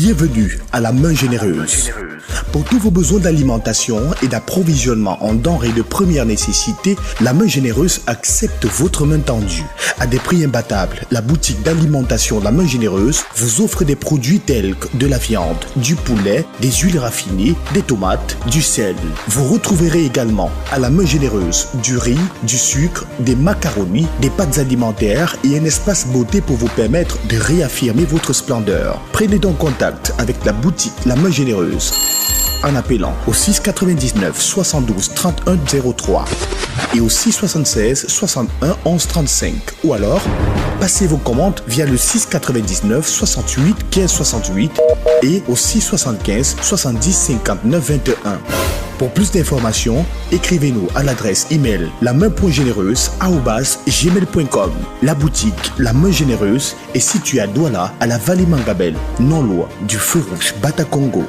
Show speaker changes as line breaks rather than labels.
Bienvenue à la Main Généreuse. Pour tous vos besoins d'alimentation et d'approvisionnement en denrées de première nécessité, la Main Généreuse accepte votre main tendue. À des prix imbattables, la boutique d'alimentation La Main Généreuse vous offre des produits tels que de la viande, du poulet, des huiles raffinées, des tomates, du sel. Vous retrouverez également à La Main Généreuse du riz, du sucre, des macaronis, des pâtes alimentaires et un espace beauté pour vous permettre de réaffirmer votre splendeur. Prenez donc contact avec la boutique La Main Généreuse en appelant au 699 72 31 03 et au 676 61 11 35 ou alors passez vos commandes via le 699 68 15 68 et au 675 70 59 21. Pour plus d'informations, écrivez-nous à l'adresse email lamain.généreuse@gmail.com. La boutique La Main Généreuse est située à Douala, à la vallée Mangabel, non loin du feu rouge Bata Congo.